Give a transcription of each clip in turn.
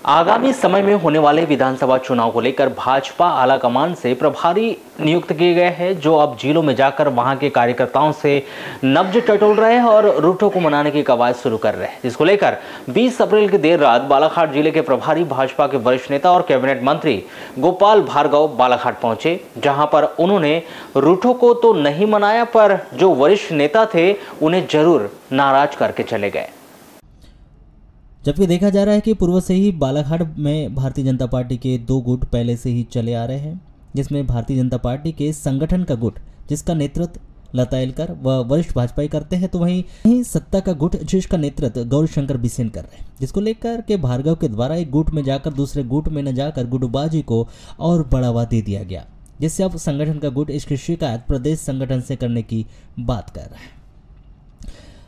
आगामी समय में होने वाले विधानसभा चुनाव को लेकर भाजपा आलाकमान से प्रभारी नियुक्त किए गए हैं, जो अब जिलों में जाकर वहां के कार्यकर्ताओं से नब्ज टटोल रहे हैं और रूठों को मनाने की कवायद शुरू कर रहे हैं, जिसको लेकर 20 अप्रैल की देर रात बालाघाट जिले के प्रभारी भाजपा के वरिष्ठ नेता और कैबिनेट मंत्री गोपाल भार्गव बालाघाट पहुंचे, जहां पर उन्होंने रूठों को तो नहीं मनाया, पर जो वरिष्ठ नेता थे उन्हें जरूर नाराज करके चले गए। जबकि देखा जा रहा है कि पूर्व से ही बालाघाट में भारतीय जनता पार्टी के दो गुट पहले से ही चले आ रहे हैं, जिसमें भारतीय जनता पार्टी के संगठन का गुट जिसका नेतृत्व लता एलकर व वरिष्ठ भाजपाई करते हैं, तो वहीं सत्ता का गुट जिसका नेतृत्व गौरीशंकर बिसेन कर रहे हैं, जिसको लेकर के भार्गव के द्वारा एक गुट में जाकर दूसरे गुट में न जाकर गुटबाजी को और बढ़ावा दे दिया गया, जिससे अब संगठन का गुट इसकी शिकायत प्रदेश संगठन से करने की बात कर रहा है।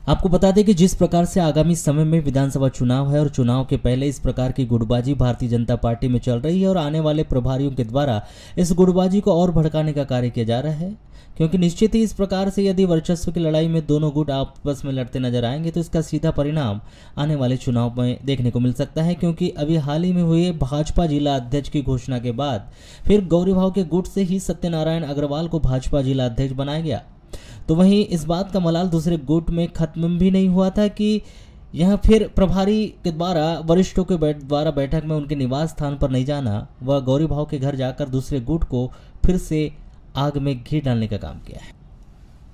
आपको बता दें कि जिस प्रकार से आगामी समय में विधानसभा चुनाव है और चुनाव के पहले इस प्रकार की गुटबाजी भारतीय जनता पार्टी में चल रही है और आने वाले प्रभारियों के द्वारा इस गुटबाजी को और भड़काने का कार्य किया जा रहा है, क्योंकि निश्चित ही इस प्रकार से यदि वर्चस्व की लड़ाई में दोनों गुट आपस में लड़ते नजर आएंगे तो इसका सीधा परिणाम आने वाले चुनाव में देखने को मिल सकता है, क्योंकि अभी हाल ही में हुए भाजपा जिला अध्यक्ष की घोषणा के बाद फिर गौरीभाव के गुट से ही सत्यनारायण अग्रवाल को भाजपा जिला अध्यक्ष बनाया गया। तो वहीं इस बात का मलाल दूसरे गुट में खत्म भी नहीं हुआ था कि यह फिर प्रभारी के द्वारा वरिष्ठों के द्वारा बैठक में उनके निवास स्थान पर नहीं जाना व गौरीभाव के घर जाकर दूसरे गुट को फिर से आग में घी डालने का काम किया है।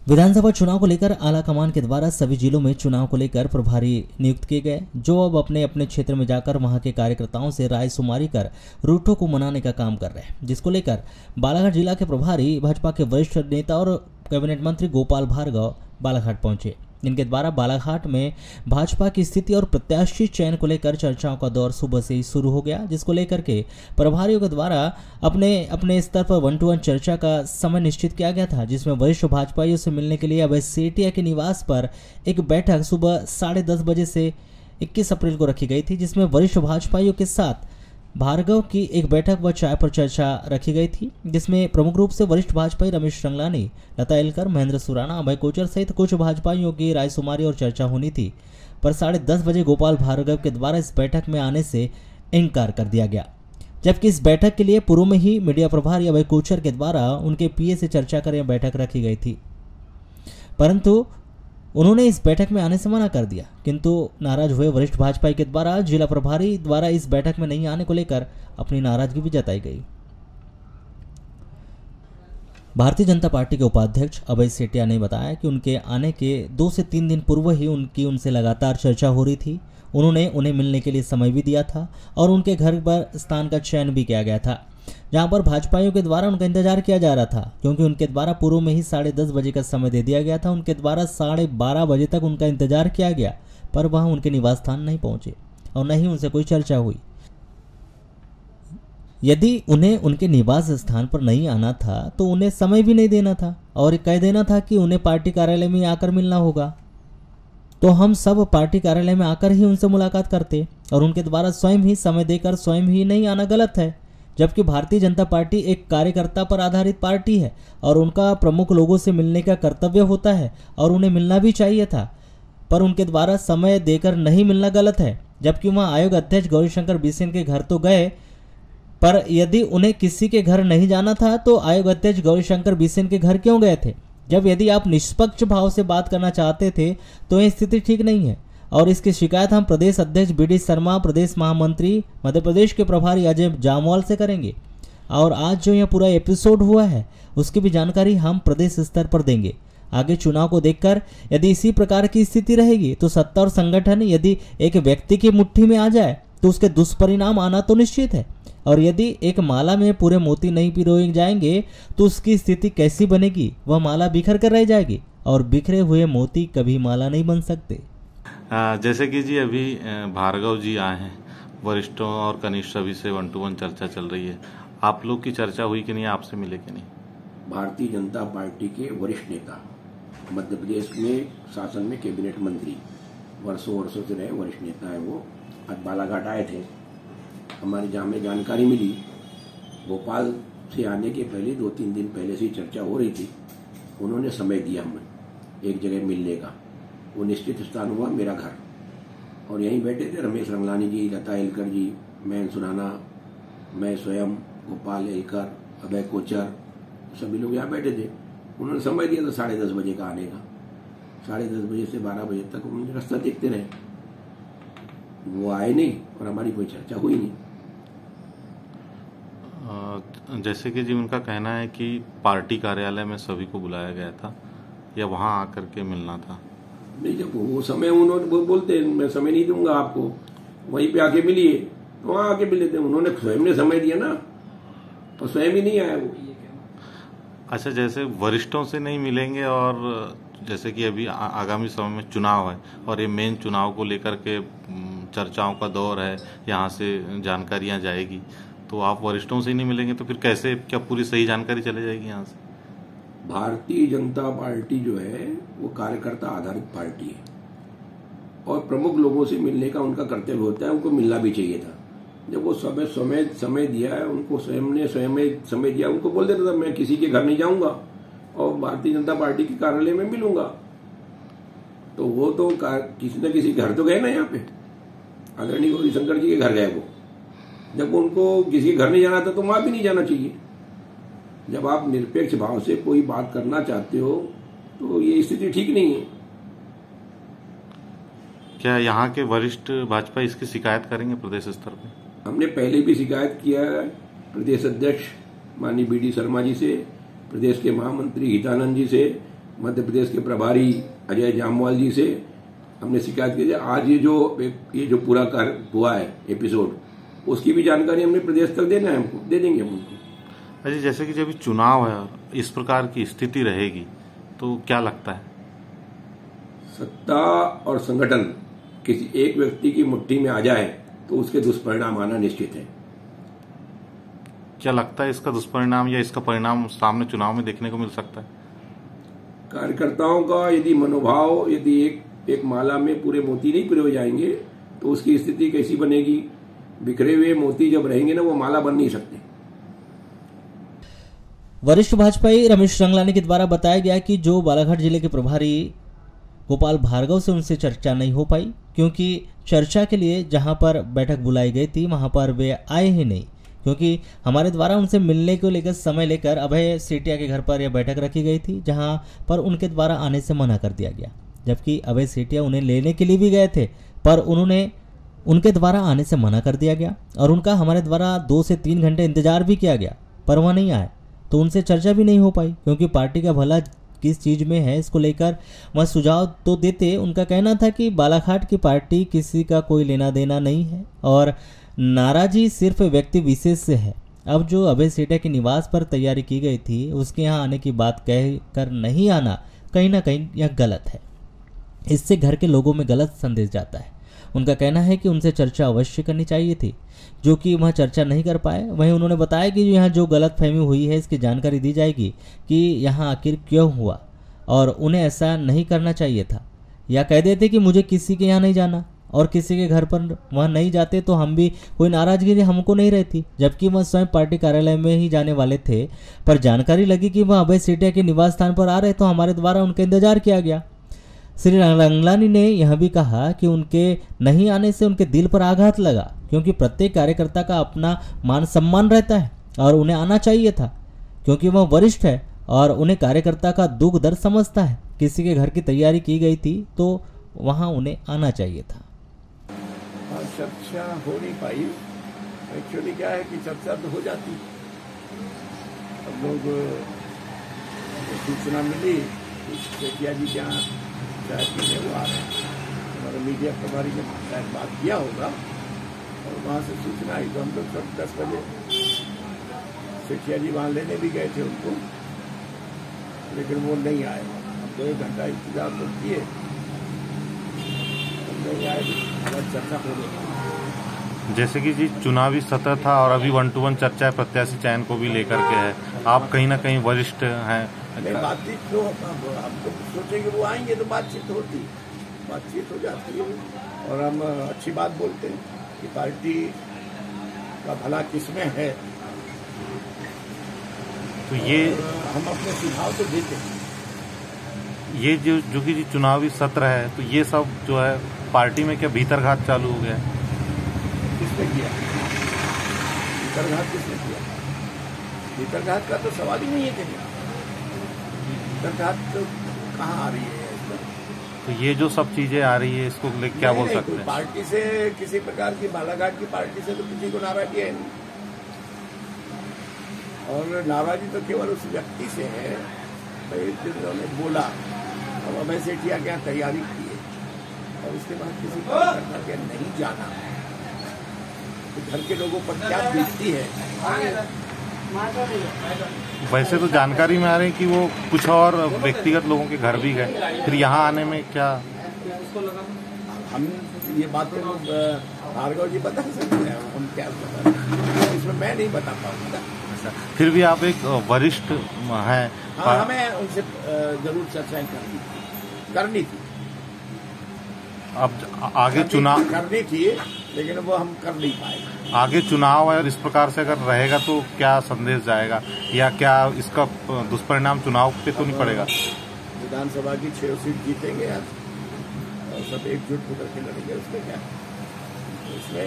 विधानसभा चुनाव को लेकर आलाकमान के द्वारा सभी जिलों में चुनाव को लेकर प्रभारी नियुक्त किए गए, जो अब अपने अपने क्षेत्र में जाकर वहां के कार्यकर्ताओं से राय शुमारी कर रूठों को मनाने का काम कर रहे हैं, जिसको लेकर बालाघाट जिला के प्रभारी भाजपा के वरिष्ठ नेता और कैबिनेट मंत्री गोपाल भार्गव बालाघाट पहुंचे, जिनके द्वारा बालाघाट में भाजपा की स्थिति और प्रत्याशी चयन को लेकर चर्चाओं का दौर सुबह से ही शुरू हो गया, जिसको लेकर के प्रभारियों के द्वारा अपने अपने स्तर पर 1-to-1 चर्चा का समय निश्चित किया गया था, जिसमें वरिष्ठ भाजपाइयों से मिलने के लिए अभय सेठिया के निवास पर एक बैठक सुबह 10:30 बजे से 21 अप्रैल को रखी गई थी, जिसमें वरिष्ठ भाजपाइयों के साथ भार्गव की एक बैठक व चाय पर चर्चा रखी गई थी, जिसमें प्रमुख रूप से वरिष्ठ भाजपाई रमेश रंगलानी, लता एलकर, महेंद्र सुराना, अभय कोचर सहित कुछ भाजपाइयों की रायशुमारी और चर्चा होनी थी, पर 10:30 बजे गोपाल भार्गव के द्वारा इस बैठक में आने से इनकार कर दिया गया। जबकि इस बैठक के लिए पूर्व में ही मीडिया प्रभारी अभय कोचर के द्वारा उनके पीए से चर्चा कर यह बैठक रखी गई थी, परंतु उन्होंने इस बैठक में आने से मना कर दिया। किंतु नाराज हुए वरिष्ठ भाजपाई के द्वारा जिला प्रभारी द्वारा इस बैठक में नहीं आने को लेकर अपनी नाराजगी भी जताई गई। भारतीय जनता पार्टी के उपाध्यक्ष अभय सेठिया ने बताया कि उनके आने के 2 से 3 दिन पूर्व ही उनसे लगातार चर्चा हो रही थी। उन्होंने उन्हें मिलने के लिए समय भी दिया था और उनके घर पर स्थान का चयन भी किया गया था, जहां पर भाजपाइयों के द्वारा उनका इंतजार किया जा रहा था, क्योंकि उनके द्वारा पूर्व में ही 10:30 बजे का समय दे दिया गया था। उनके द्वारा 12:30 बजे तक उनका इंतजार किया गया, पर वहां उनके निवास स्थान नहीं पहुंचे और न ही उनसे कोई चर्चा हुई। यदि उन्हें उनके निवास स्थान पर नहीं आना था तो उन्हें समय भी नहीं देना था और कह देना था कि उन्हें पार्टी कार्यालय में आकर मिलना होगा, तो हम सब पार्टी कार्यालय में आकर ही उनसे मुलाकात करते और उनके द्वारा स्वयं ही समय देकर स्वयं ही नहीं आना गलत है। जबकि भारतीय जनता पार्टी एक कार्यकर्ता पर आधारित पार्टी है और उनका प्रमुख लोगों से मिलने का कर्तव्य होता है और उन्हें मिलना भी चाहिए था, पर उनके द्वारा समय देकर नहीं मिलना गलत है। जबकि वहां आयोग अध्यक्ष गौरीशंकर बिसेन के घर तो गए, पर यदि उन्हें किसी के घर नहीं जाना था तो आयोग अध्यक्ष गौरीशंकर बिसेन के घर क्यों गए थे? जब यदि आप निष्पक्ष भाव से बात करना चाहते थे तो यह स्थिति ठीक नहीं है और इसकी शिकायत हम प्रदेश अध्यक्ष BD शर्मा, प्रदेश महामंत्री मध्य प्रदेश के प्रभारी अजय जामवाल से करेंगे और आज जो यह पूरा एपिसोड हुआ है उसकी भी जानकारी हम प्रदेश स्तर पर देंगे। आगे चुनाव को देखकर यदि इसी प्रकार की स्थिति रहेगी तो सत्ता और संगठन यदि एक व्यक्ति की मुट्ठी में आ जाए तो उसके दुष्परिणाम आना तो निश्चित है, और यदि एक माला में पूरे मोती नहीं पिरोए जाएंगे तो उसकी स्थिति कैसी बनेगी? वह माला बिखर कर रह जाएगी और बिखरे हुए मोती कभी माला नहीं बन सकते। जैसे कि जी अभी भार्गव जी आए हैं, वरिष्ठों और कनिष्ठ सभी से 1-to-1 चर्चा चल रही है। आप लोग की चर्चा हुई कि नहीं, आपसे मिले कि नहीं? भारतीय जनता पार्टी के वरिष्ठ नेता, मध्य प्रदेश में शासन में कैबिनेट मंत्री, वर्षों से रहे वरिष्ठ नेता है, वो आज बालाघाट आए थे। हमारी जहाँ में जानकारी मिली, भोपाल से आने के पहले 2-3 दिन पहले से ही चर्चा हो रही थी। उन्होंने समय दिया हमें एक जगह मिलने का, वो निश्चित स्थान हुआ मेरा घर। और यहीं बैठे थे रमेश रंगलानी जी, लता एलकर जी, मैं सुनाना, मैं स्वयं, गोपाल एलकर, अभय कोचर, सभी लोग यहाँ बैठे थे। उन्होंने समय दिया था 10:30 बजे का आने का। 10:30 बजे से 12 बजे तक उन्होंने रास्ता देखते रहे, वो आए नहीं और हमारी कोई चर्चा हुई नहीं। जैसे कि जी उनका कहना है कि पार्टी कार्यालय में सभी को बुलाया गया था या वहां आकर के मिलना था। नहीं, जब वो समय उन्होंने बोलते मैं समय नहीं दूंगा आपको, वहीं पे आके मिलिए, तो वहां आके मिले थे। उन्होंने स्वयं ने समय दिया ना, तो स्वयं ही नहीं आया वो। अच्छा, जैसे वरिष्ठों से नहीं मिलेंगे और जैसे कि अभी आगामी समय में चुनाव है और ये मेन चुनाव को लेकर के चर्चाओं का दौर है, यहाँ से जानकारियाँ जाएगी, तो आप वरिष्ठों से ही नहीं मिलेंगे तो फिर कैसे, क्या पूरी सही जानकारी चले जाएगी यहाँ से? भारतीय जनता पार्टी जो है वो कार्यकर्ता आधारित पार्टी है और प्रमुख लोगों से मिलने का उनका कर्तव्य होता है, उनको मिलना भी चाहिए था। जब वो समय दिया है, उनको स्वयं ने समय दिया, उनको बोल देता था मैं किसी के घर नहीं जाऊंगा और भारतीय जनता पार्टी के कार्यालय में मिलूंगा। तो वो तो किसी न किसी घर तो गए ना, यहाँ पे आदरणीय गौरीशंकर जी के घर गए वो। जब उनको किसी के घर नहीं जाना था तो वहां भी नहीं जाना चाहिए। जब आप निरपेक्ष भाव से कोई बात करना चाहते हो तो ये स्थिति ठीक नहीं है। क्या यहाँ के वरिष्ठ भाजपा इसकी शिकायत करेंगे प्रदेश स्तर पे? हमने पहले भी शिकायत किया है प्रदेश अध्यक्ष माननीय BD शर्मा जी से, प्रदेश के महामंत्री हितानंद जी से, मध्य प्रदेश के प्रभारी अजय जामवाल जी से हमने शिकायत की है। आज ये जो पूरा कार्य हुआ है एपिसोड, उसकी भी जानकारी हमने प्रदेश तक देना है, हमको दे देंगे हम उनको। अजी, जैसे कि जब चुनाव है इस प्रकार की स्थिति रहेगी तो क्या लगता है? सत्ता और संगठन किसी एक व्यक्ति की मुट्ठी में आ जाए तो उसके दुष्परिणाम आना निश्चित है। क्या लगता है इसका दुष्परिणाम या इसका परिणाम सामने चुनाव में देखने को मिल सकता है? कार्यकर्ताओं का यदि मनोभाव, यदि एक माला में पूरे मोती नहीं पिरोए जाएंगे तो उसकी स्थिति कैसी बनेगी? बिखरे हुए मोती जब रहेंगे ना, वो माला बन नहीं सकते। वरिष्ठ भाजपाई रमेश रंगलानी के द्वारा बताया गया कि जो बालाघाट जिले के प्रभारी गोपाल भार्गव से उनसे चर्चा नहीं हो पाई, क्योंकि चर्चा के लिए जहां पर बैठक बुलाई गई थी वहां पर वे आए ही नहीं, क्योंकि हमारे द्वारा उनसे मिलने को लेकर समय लेकर अभय सेठिया के घर पर यह बैठक रखी गई थी, जहां पर उनके द्वारा आने से मना कर दिया गया। जबकि अभय सेठिया उन्हें लेने के लिए भी गए थे, पर उनके द्वारा आने से मना कर दिया गया और उनका हमारे द्वारा 2 से 3 घंटे इंतजार भी किया गया, पर वह नहीं आए। तो उनसे चर्चा भी नहीं हो पाई, क्योंकि पार्टी का भला किस चीज़ में है इसको लेकर वह सुझाव तो देते। उनका कहना था कि बालाघाट की पार्टी किसी का कोई लेना देना नहीं है और नाराजी सिर्फ व्यक्ति विशेष से है। अब जो अभय सेठिया के निवास पर तैयारी की गई थी उसके यहाँ आने की बात कह कर नहीं आना कहीं ना कहीं यह गलत है। इससे घर के लोगों में गलत संदेश जाता है। उनका कहना है कि उनसे चर्चा अवश्य करनी चाहिए थी, जो कि वह चर्चा नहीं कर पाए। वहीं उन्होंने बताया कि यहाँ जो गलतफहमी हुई है इसकी जानकारी दी जाएगी कि यहाँ आखिर क्यों हुआ और उन्हें ऐसा नहीं करना चाहिए था, या कह देते कि मुझे किसी के यहाँ नहीं जाना और किसी के घर पर वह नहीं जाते तो हम भी कोई नाराजगी हमको नहीं रहती, जबकि वह स्वयं पार्टी कार्यालय में ही जाने वाले थे। पर जानकारी लगी कि वह अभय सेठिया के निवास स्थान पर आ रहे तो हमारे द्वारा उनका इंतजार किया गया। श्री रंगलानी ने यह भी कहा कि उनके नहीं आने से उनके दिल पर आघात लगा, क्योंकि प्रत्येक कार्यकर्ता का अपना मान सम्मान रहता है और उन्हें आना चाहिए था, क्योंकि वह वरिष्ठ है और उन्हें कार्यकर्ता का दुख दर्द समझता है। किसी के घर की तैयारी की गई थी तो वहां उन्हें आना चाहिए था। चर्चा हो नहीं पाई। एक्चुअली क्या है कि चर्चा तो हो जाती, अब लोग सूचना मिली सेठिया जी क्या चाय पीने वो आ रहे हैं, हमारे मीडिया प्रभारी ने शायद बात किया होगा और वहाँ से सूचना आई तो हम लोग सब 10 बजे सेठिया जी वहाँ लेने भी गए थे उनको, लेकिन वो नहीं आए। हम 2 घंटा इंतजार तो किए, नहीं आए, चर्चा हो गई। जैसे कि जी चुनावी सत्र था और अभी 1-to-1 चर्चा प्रत्याशी चयन को भी लेकर के है, आप कहीं ना कहीं वरिष्ठ हैं। बातचीत तो हम तो सोचेंगे वो आएंगे तो बातचीत होती, बातचीत हो जाती है और हम अच्छी बात बोलते हैं कि पार्टी का भला किसमें है, तो ये हम अपने सुझाव तो देते हैं। ये जो कि चुनावी सत्र है तो ये सब जो है पार्टी में क्या भीतरघात चालू हो गया? किसने किया भीतरघात? किसने किया? भीतरघात का तो सवाल ही नहीं है कहीं। भीतरघात तो कहाँ आ रही है? तो ये जो सब चीजें आ रही है इसको लेकर क्या बोल सकते हैं? पार्टी से किसी प्रकार की बालाघाट की पार्टी से तो किसी को नाराजगी है नहीं, और नाराजगी तो केवल उस व्यक्ति से है जिन्होंने बोला। अब अभय सेठिया क्या तैयारी की है और उसके बाद किसी कार्यकर्ता के नहीं जाना, तो घर के लोगों पर क्या बीतती है। वैसे तो जानकारी में आ रही है कि वो कुछ और व्यक्तिगत लोगों के घर भी गए, फिर यहाँ आने में क्या हम ये बातें भार्गव जी बता सकते हैं, हम क्या बता, इसमें मैं नहीं बता पाऊंगा। फिर भी आप एक वरिष्ठ हैं। हाँ, हमें उनसे जरूर चर्चाएं करनी थी। अब आगे चुनाव करनी थी, लेकिन वो हम कर नहीं पाए। आगे चुनाव है और इस प्रकार से अगर रहेगा तो क्या संदेश जाएगा, या क्या इसका दुष्परिणाम चुनाव पे तो नहीं पड़ेगा? विधानसभा की 6 सीट जीतेंगे आज और सब एकजुट होकर के लड़ेंगे, उसमें क्या? इसमें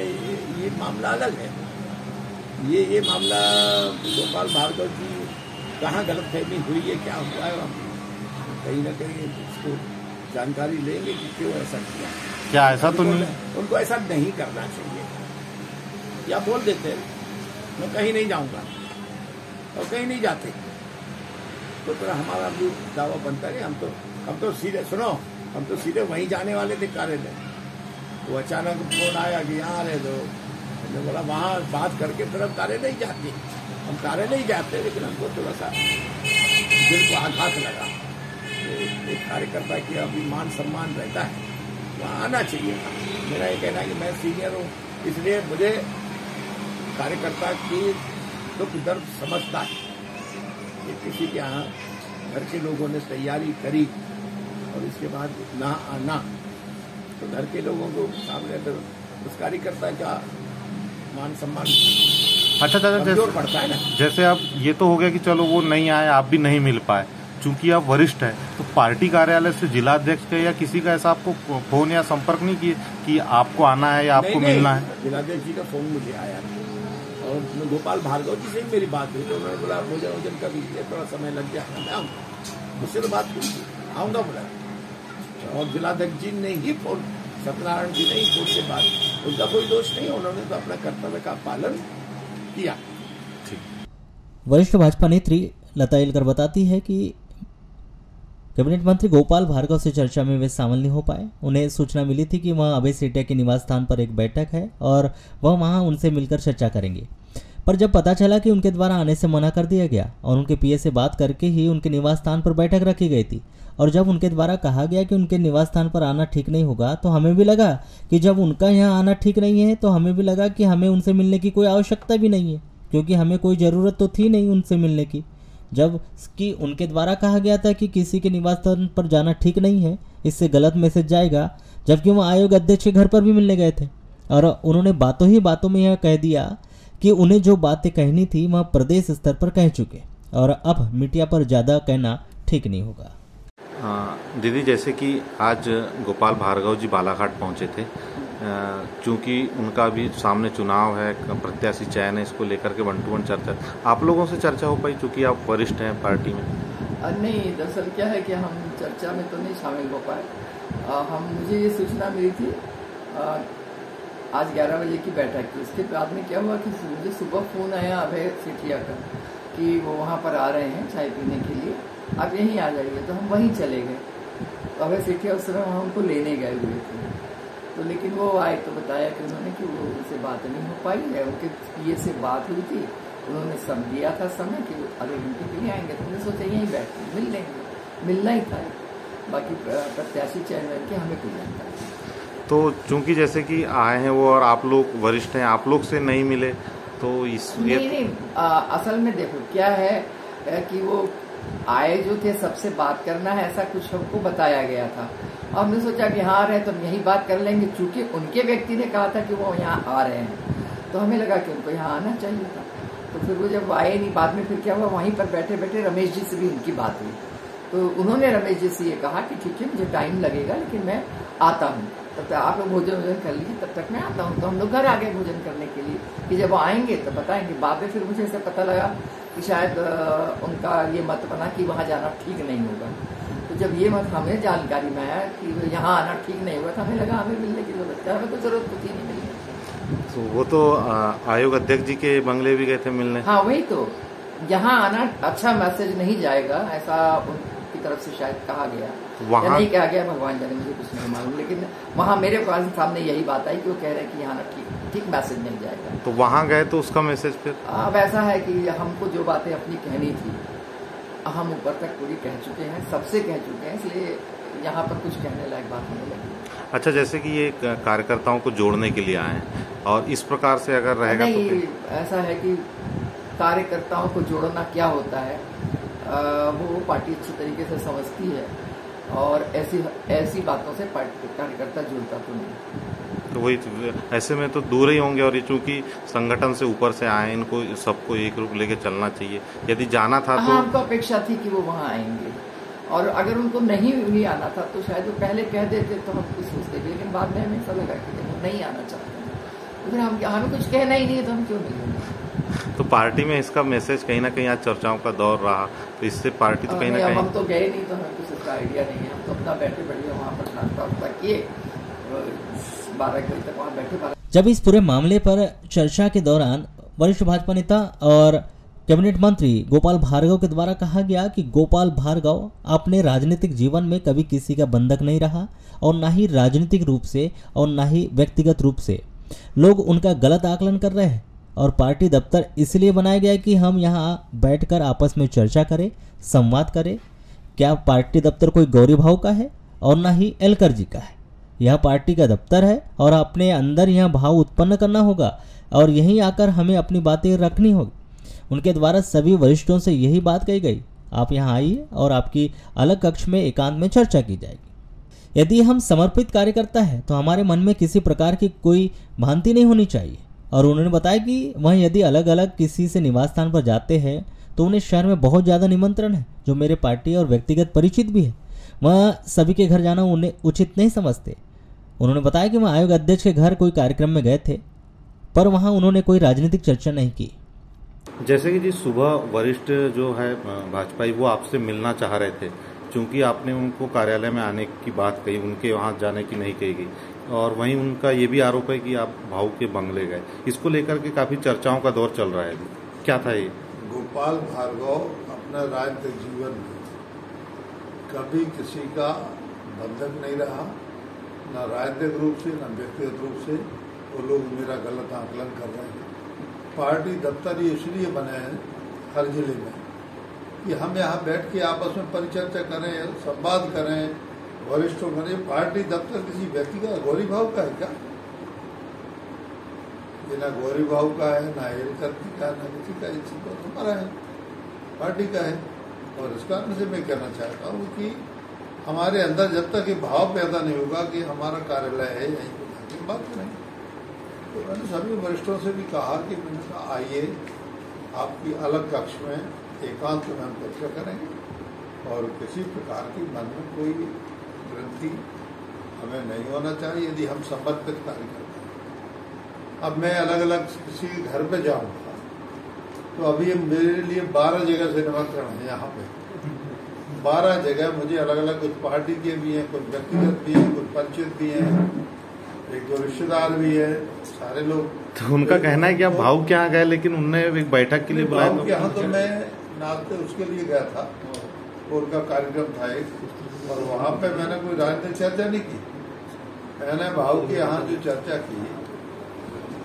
ये मामला अलग है। ये मामला गोपाल भार्गव जी कहाँ गलतफहमी हुई है, क्या हुआ है, कहीं ना कहीं इसको जानकारी लेंगे कि क्यों ऐसा किया। क्या ऐसा तो नहीं, उनको ऐसा नहीं करना चाहिए। या बोल देते मैं कहीं नहीं जाऊंगा और कहीं नहीं जाते, तो फिर हमारा भी दावा बनता नहीं। हम तो सीधे सुनो, हम तो सीधे वहीं जाने वाले थे कार्यालय, तो अचानक फोन आया कि यहाँ रहे, तो मैंने बोला वहाँ बात करके फिर हम कार्यालय नहीं जाते। हम कार्यालय नहीं जाते, लेकिन हमको थोड़ा सा दिल को आघात लगा। एक कार्यकर्ता की अभी मान सम्मान रहता है, वहाँ आना चाहिए था। मेरा ये कहना है कि मैं सीनियर हूँ, इसलिए मुझे कार्यकर्ता की दुख दर्द समझता है कि किसी के यहाँ घर के लोगों ने तैयारी करी और इसके बाद ना आना, तो घर के लोगों को सामने तो उस कार्यकर्ता का मान सम्मान अच्छा कमजोर पड़ता है ना। जैसे अब ये तो हो गया कि चलो वो नहीं आए, आप भी नहीं मिल पाए, चूंकि आप वरिष्ठ हैं, तो पार्टी कार्यालय से जिलाध्यक्ष का या किसी का ऐसा आपको फोन या संपर्क नहीं किए कि आपको आना है या आपको मिलना है? जिलाध्यक्ष जी का फोन मुझे आया और गोपाल भार्गव जी से मेरी बात हुई, तो उन्होंने बोला भोजन का भी थोड़ा समय लग जाएगा, मैं आऊँगा। मुझसे तो बात हुई, आऊँगा बोला। और जिलाध्यक्ष जी ने ही फोन, सत्यनारायण जी ने ही फोन से बात, उनका कोई दोष नहीं, उन्होंने तो अपना कर्तव्य का पालन किया। वरिष्ठ भाजपा नेत्री लता येलकर बताती है कि कैबिनेट मंत्री गोपाल भार्गव से चर्चा में वे शामिल नहीं हो पाए। उन्हें सूचना मिली थी कि वह अभय सेठिया के निवास स्थान पर एक बैठक है और वह वहां उनसे मिलकर चर्चा करेंगे, पर जब पता चला कि उनके द्वारा आने से मना कर दिया गया और उनके पीए से बात करके ही उनके निवास स्थान पर बैठक रखी गई थी, और जब उनके द्वारा कहा गया कि उनके निवास स्थान पर आना ठीक नहीं होगा, तो हमें भी लगा कि जब उनका यहाँ आना ठीक नहीं है तो हमें भी लगा कि हमें उनसे मिलने की कोई आवश्यकता भी नहीं है, क्योंकि हमें कोई ज़रूरत तो थी नहीं उनसे मिलने की। जब कि उनके द्वारा कहा गया था कि किसी के निवास स्थान पर जाना ठीक नहीं है, इससे गलत मैसेज जाएगा, जबकि वो आयोग अध्यक्ष के घर पर भी मिलने गए थे और उन्होंने बातों ही बातों में यह कह दिया कि उन्हें जो बातें कहनी थी वह प्रदेश स्तर पर कह चुके और अब मीडिया पर ज़्यादा कहना ठीक नहीं होगा। दीदी, जैसे कि आज गोपाल भार्गव जी बालाघाट पहुंचे थे, चूंकि उनका भी सामने चुनाव है, प्रत्याशी चयन है, इसको लेकर के 1-to-1 चर्चा, आप लोगों से चर्चा हो पाई चूंकि आप वरिष्ठ हैं पार्टी में? नहीं, दरअसल क्या है कि हम चर्चा में तो नहीं शामिल हो पाए। मुझे ये सूचना मिली थी आज 11 बजे की बैठक की। उसके बाद में क्या हुआ कि मुझे सुबह फ़ोन आया अभय सेठिया का कि वो वहाँ पर आ रहे हैं चाय पीने के लिए, आप यहीं आ जाइए। तो हम वहीं चले गए। तो अभय सेठिया उस समय वहाँ उनको लेने गए हुए थे, तो लेकिन वो आए तो बताया कि उन्होंने कि वो उनसे बात नहीं हो पाई है। उनके पीए से बात हुई थी, उन्होंने सब दिया था समय कि आधे घंटे के लिए आएंगे, तो हमने सोचा यहीं बैठ के मिल लेंगे, मिलना ही था। बाकी प्रत्याशी चयन के हमें कोई जानता है। तो चूंकि जैसे कि आए हैं वो और आप लोग वरिष्ठ हैं, आप लोग से नहीं मिले तो इस नहीं, असल में देखो क्या है कि वो आए जो थे सबसे बात करना है, ऐसा कुछ हमको बताया गया था। और हमने सोचा कि यहाँ आ रहे हैं तो हम यही बात कर लेंगे, चूंकि उनके व्यक्ति ने कहा था कि वो यहाँ आ रहे हैं, तो हमें लगा कि उनको यहाँ आना चाहिए था। तो फिर वो जब आए नहीं, बाद में फिर क्या हुआ, वहीं पर बैठे बैठे रमेश जी से भी उनकी बात हुई। तो उन्होंने रमेश जी से ये कहा कि ठीक है मुझे टाइम लगेगा, लेकिन मैं आता हूँ, तब तक आप लोग भोजन कर लीजिए, तब तक मैं आता हूँ। तो हम लोग घर आ गए भोजन करने के लिए कि जब वो आएंगे तो बताएंगे। बाद में फिर मुझे ऐसा पता लगा कि शायद उनका ये मत बना कि वहाँ जाना ठीक नहीं होगा। तो जब ये मत हमें जानकारी में आया कि यहाँ आना ठीक नहीं होगा, तो हमें लगा हमें मिलने की जरूरत है, हमें कोई जरूरत होती नहीं मिलने। तो वो तो आयोग अध्यक्ष जी के बंगले भी गए थे मिलने। हाँ वही तो, यहाँ आना अच्छा मैसेज नहीं जाएगा, ऐसा उनकी तरफ से शायद कहा गया, या नहीं कहा गया भगवान जाने, मुझे कुछ नहीं मालूम। लेकिन वहाँ मेरे पास सामने यही बात आई कि वो कह रहे हैं कि यहाँ ठीक मैसेज नहीं जाएगा। तो वहाँ गए तो उसका मैसेज फिर अब ऐसा है कि हमको जो बातें अपनी कहनी थी हम ऊपर तक पूरी कह चुके हैं, सबसे कह चुके हैं, इसलिए यहाँ पर कुछ कहने लायक बात नहीं लगी। अच्छा, जैसे कि ये कार्यकर्ताओं को जोड़ने के लिए आए हैं और इस प्रकार से अगर रहेगा नहीं, तो ऐसा है कि कार्यकर्ताओं को जोड़ना क्या होता है वो पार्टी अच्छी तरीके से समझती है, और ऐसी बातों से कार्यकर्ता जुड़ता तो नहीं। तो वही ऐसे में तो दूर ही होंगे, और ये चूंकि संगठन से ऊपर से आए, इनको सबको एक रूप लेके चलना चाहिए। यदि जाना था तो हमको अपेक्षा थी कि वो वहाँ आएंगे, और अगर उनको नहीं भी आना था तो शायद वो पहले कह देते तो हम कुछ सोचते, लेकिन बाद में हमें ऐसा लगा कि नहीं आना चाहते हैं, तो फिर हमें कुछ कहना ही नहीं है तो हम क्यों मिलेंगे। तो पार्टी में इसका मैसेज कहीं ना कहीं आज चर्चाओं का दौर रहा, तो इससे पार्टी तो कहीं ना कहीं, हम तो गए नहीं तो हमें कुछ इसका आइडिया नहीं है। हम तो अपना बैठे बढ़िया वहाँ पर नाश्ता किए, 12 बजे तक वहाँ बैठे। जब इस पूरे मामले पर चर्चा के दौरान वरिष्ठ भाजपा नेता और कैबिनेट मंत्री गोपाल भार्गव के द्वारा कहा गया कि गोपाल भार्गव अपने राजनीतिक जीवन में कभी किसी का बंधक नहीं रहा, और ना ही राजनीतिक रूप से और ना ही व्यक्तिगत रूप से। लोग उनका गलत आकलन कर रहे हैं, और पार्टी दफ्तर इसलिए बनाया गया कि हम यहाँ बैठकर आपस में चर्चा करें, संवाद करें। क्या पार्टी दफ्तर कोई गौरी भाव का है और ना ही एलकर जी का है। यह पार्टी का दफ्तर है और अपने अंदर यह भाव उत्पन्न करना होगा, और यहीं आकर हमें अपनी बातें रखनी होगी। उनके द्वारा सभी वरिष्ठों से यही बात कही गई, आप यहाँ आइए और आपकी अलग कक्ष में एकांत में चर्चा की जाएगी। यदि हम समर्पित कार्यकर्ता है तो हमारे मन में किसी प्रकार की कोई भ्रांति नहीं होनी चाहिए। और उन्होंने बताया कि वह यदि अलग अलग किसी से निवास स्थान पर जाते हैं तो उन्हें शहर में बहुत ज़्यादा निमंत्रण है, जो मेरे पार्टी और व्यक्तिगत परिचित भी है, वह सभी के घर जाना उन्हें उचित नहीं समझते। उन्होंने बताया कि वह आयोग अध्यक्ष के घर कोई कार्यक्रम में गए थे, पर वहां उन्होंने कोई राजनीतिक चर्चा नहीं की। जैसे कि जी सुबह वरिष्ठ जो है भाजपाई वो आपसे मिलना चाह रहे थे, क्योंकि आपने उनको कार्यालय में आने की बात कही, उनके वहां जाने की नहीं कही गई, और वहीं उनका ये भी आरोप है कि आप भाऊ के बंगले गए। इसको लेकर के काफी चर्चाओं का दौर चल रहा है, क्या था ये? गोपाल भार्गव अपना राजनीतिक जीवन में कभी किसी का बंधक नहीं रहा, न राजनीतिक रूप से न व्यक्तिगत रूप से। वो लोग मेरा गलत आकलन कर रहे हैं। पार्टी दफ्तर ये इसलिए बने हैं हर जिले में कि हम यहाँ बैठ के आपस में परिचर्चा करें, संवाद करें, वरिष्ठों करें। पार्टी दफ्तर किसी व्यक्ति का गौरी भाव का है क्या? ये ना गौरी भाव का है, ना एलकर का, ना किसी का। ये हमारा है, पार्टी का है। और इस कारण से मैं कहना चाहता हूँ कि हमारे अंदर जब तक ये भाव पैदा नहीं होगा कि हमारा कार्यालय है यहीं पर, बात नहीं। तो मैंने सभी वरिष्ठों से भी कहा कि मैंने कहा आइए आपकी अलग कक्ष में एकांत में हम चर्चा करेंगे, और किसी प्रकार की मन में कोई ग्रंथि हमें नहीं होना चाहिए यदि हम समर्पित कार्य करते हैं। अब मैं अलग अलग किसी घर पे जाऊंगा तो अभी मेरे लिए 12 जगह से निमंत्रण है। यहाँ पे 12 जगह मुझे अलग अलग, कुछ पार्टी के भी हैं, कुछ व्यक्तिगत भी हैं, कुछ परिचित भी हैं, एक दो रिश्तेदार भी है, सारे लोग। तो उनका कहना है कि आप भाऊ के यहाँ गए, लेकिन उनने एक बैठक के लिए बुलाया। भाऊ के यहाँ तो मैं नाते उसके लिए गया था, उनका कार्यक्रम था एक, और वहाँ पे मैंने कोई राजनीतिक चर्चा नहीं की। मैंने भाऊ के यहाँ जो चर्चा की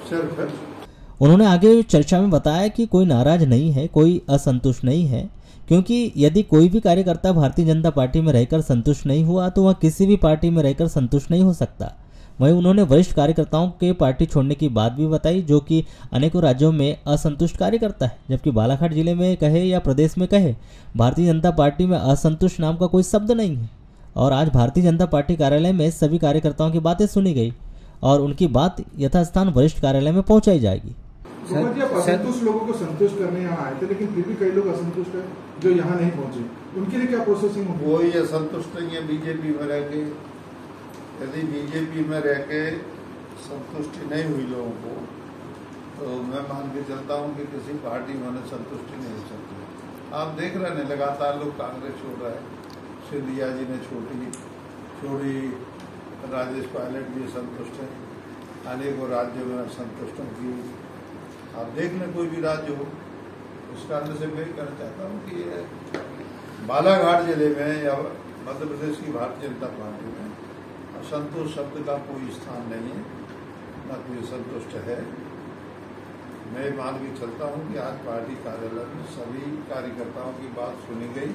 सिर्फ। उन्होंने आगे चर्चा में बताया कि कोई नाराज नहीं है, कोई असंतुष्ट नहीं है, क्योंकि यदि कोई भी कार्यकर्ता भारतीय जनता पार्टी में रहकर संतुष्ट नहीं हुआ तो वह किसी भी पार्टी में रहकर संतुष्ट नहीं हो सकता। वहीं उन्होंने वरिष्ठ कार्यकर्ताओं के पार्टी छोड़ने की बात भी बताई, जो कि अनेकों राज्यों में असंतुष्ट कार्यकर्ता है, जबकि बालाघाट जिले में कहे या प्रदेश में कहे, भारतीय जनता पार्टी में असंतुष्ट नाम का कोई शब्द नहीं है। और आज भारतीय जनता पार्टी कार्यालय में सभी कार्यकर्ताओं की बातें सुनी गई और उनकी बात यथास्थान वरिष्ठ कार्यालय में पहुंचाई जाएगी। असंतुष्ट लोगों को संतुष्ट करने यहाँ आए थे, लेकिन फिर भी कई लोग असंतुष्ट है जो यहाँ नहीं पहुंचे, उनके लिए क्या प्रोसेसिंग होगी? कोई असंतुष्ट नहीं है, बीजेपी में रहेंगे, यदि बीजेपी में रह के संतुष्टि नहीं हुई लोगों को, तो मैं मान के चलता हूँ कि किसी पार्टी में संतुष्टि नहीं हो सकती। आप देख रहे हैं लगातार लोग कांग्रेस छोड़ रहे हैं। सिंधिया जी ने छोड़ी, राजेश पायलट भी संतुष्ट है, अनेकों राज्यों में संतुष्टों की आप देख लें कोई भी राज्य हो। इस कारण से मैं कहना चाहता हूँ कि बालाघाट जिले में या मध्य प्रदेश की भारतीय जनता पार्टी में असंतोष शब्द का कोई स्थान नहीं है, न कोई संतुष्ट है। मैं मान के चलता हूं कि आज पार्टी कार्यालय में सभी कार्यकर्ताओं की बात सुनी गई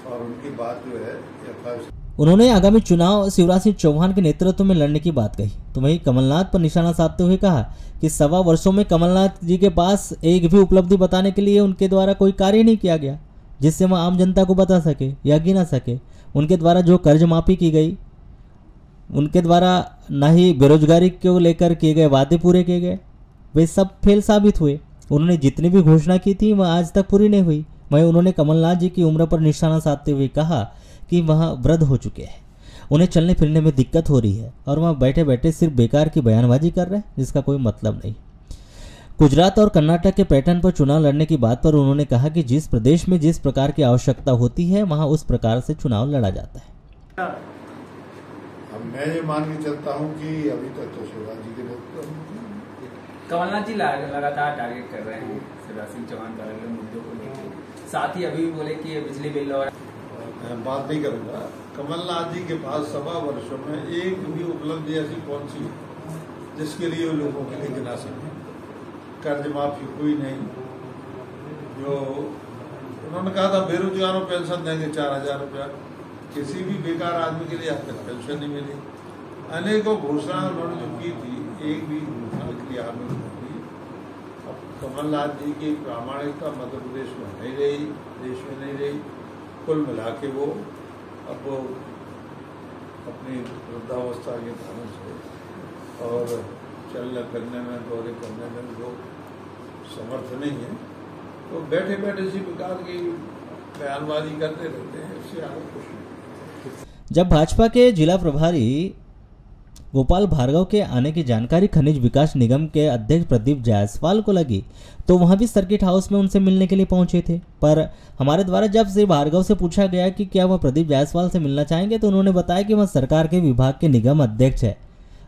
और उनकी बात जो है यथास्थिति। उन्होंने आगामी चुनाव शिवराज सिंह चौहान के नेतृत्व में लड़ने की बात कही। तो वहीं कमलनाथ पर निशाना साधते हुए कहा कि 1.25 वर्षों में कमलनाथ जी के पास एक भी उपलब्धि बताने के लिए उनके द्वारा कोई कार्य नहीं किया गया जिससे वह आम जनता को बता सके या गिना सके। उनके द्वारा जो कर्ज माफी की गई, उनके द्वारा न ही बेरोजगारी को लेकर किए गए वादे पूरे किए गए, वे सब फेल साबित हुए। उन्होंने जितनी भी घोषणा की थी वह आज तक पूरी नहीं हुई। वहीं उन्होंने कमलनाथ जी की उम्र पर निशाना साधते हुए कहा कि वह वृद्ध हो चुके हैं, उन्हें चलने फिरने में दिक्कत हो रही है और वह बैठे बैठे सिर्फ बेकार की बयानबाजी कर रहे हैं जिसका कोई मतलब नहीं। गुजरात और कर्नाटक के पैटर्न पर चुनाव लड़ने की बात पर उन्होंने कहा कि जिस प्रदेश में जिस प्रकार की आवश्यकता होती है वहां उस प्रकार से चुनाव लड़ा जाता है। अब मैं ये मान के चलता हूँ कि अभी तक तो शिवराज जी के कमलनाथ जी लगातार टारगेट कर रहे हैं शिवराज सिंह चौहान का अलग मुद्दों को लेकर, साथ ही अभी भी बोले कि ये बिजली बिल और मैं बात नहीं करूंगा। कमलनाथ जी के पास 1.25 वर्षों में एक भी उपलब्धि ऐसी कौन सी जिसके लिए लोगों के लिए गिना सके। कर्ज माफी हुई नहीं, जो उन्होंने कहा था बेरोजगारों को पेंशन देंगे 4000 रुपया, किसी भी बेकार आदमी के लिए अब तक पेंशन नहीं मिली। अनेकों घोषणाएं उन्होंने जो की थी, एक भी घोषणा की आमद नहीं। अब कमलनाथ जी की प्रामाणिकता मध्य प्रदेश में नहीं रही, देश में नहीं रही। कुल मिला के वो अब अपनी वृद्धावस्था के कारण से और चलने फिरने में, दौरे करने में वो समर्थ नहीं है, तो बैठे बैठे इसी प्रकार की बयानबाजी करते रहते हैं। इससे आगे कुछ नहीं। जब भाजपा के जिला प्रभारी गोपाल भार्गव के आने की जानकारी खनिज विकास निगम के अध्यक्ष प्रदीप जायसवाल को लगी तो वहां भी सर्किट हाउस में उनसे मिलने के लिए पहुंचे थे। पर हमारे द्वारा जब श्री भार्गव से पूछा गया कि क्या वह प्रदीप जायसवाल से मिलना चाहेंगे तो उन्होंने बताया कि वह सरकार के विभाग के निगम अध्यक्ष है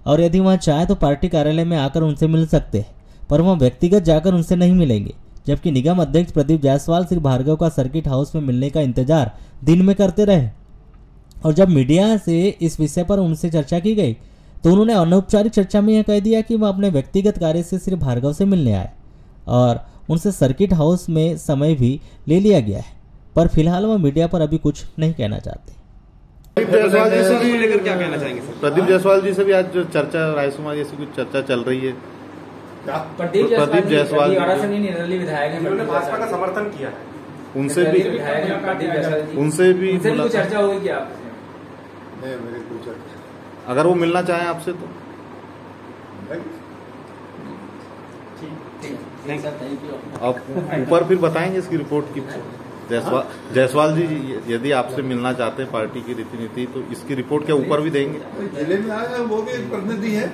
और यदि वह चाहे तो पार्टी कार्यालय में आकर उनसे मिल सकते हैं, पर वह व्यक्तिगत जाकर उनसे नहीं मिलेंगे। जबकि निगम अध्यक्ष प्रदीप जायसवाल श्री भार्गव का सर्किट हाउस में मिलने का इंतजार दिन में करते रहे और जब मीडिया से इस विषय पर उनसे चर्चा की गई तो उन्होंने अनौपचारिक चर्चा में यह कह दिया कि वह अपने व्यक्तिगत कार्य से श्री भार्गव से मिलने आए और उनसे सर्किट हाउस में समय भी ले लिया गया है, पर फिलहाल वह मीडिया पर अभी कुछ नहीं कहना चाहते। प्रदीप जायसवाल जी से भी लेकर क्या कहना चाहेंगे सर? प्रदीप जायसवाल जी से भी आज जो चर्चा रायसुमा जैसी कुछ चर्चा चल रही है। प्रदीप जायसवाल विधायक जिन्होंने भाजपा का समर्थन किया है, उनसे भी चर्चा होगी क्या? मेरी कोई चर्चा अगर वो मिलना चाहें आपसे तो आप ऊपर फिर बताएंगे इसकी रिपोर्ट की। जायसवाल जी यदि आपसे मिलना चाहते हैं पार्टी की रीति नीति तो इसकी रिपोर्ट क्या ऊपर भी देंगे? जिले में आया वो भी एक प्रतिनिधि है,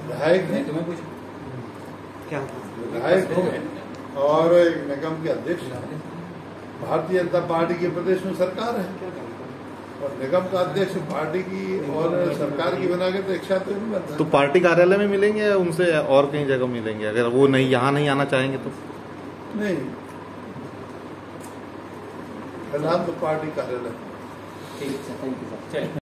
विधायक है, विधायक है और एक निगम के अध्यक्ष है। भारतीय जनता पार्टी के प्रदेश में सरकार है और निगम का अध्यक्ष पार्टी की और सरकार की बना के तो एक साथ नहीं बनता। तो पार्टी कार्यालय में मिलेंगे या उनसे और कहीं जगह मिलेंगे अगर वो नहीं यहाँ नहीं आना चाहेंगे तो? नहीं, फिलहाल तो पार्टी कार्यालय। ठीक है, थैंक यू सर।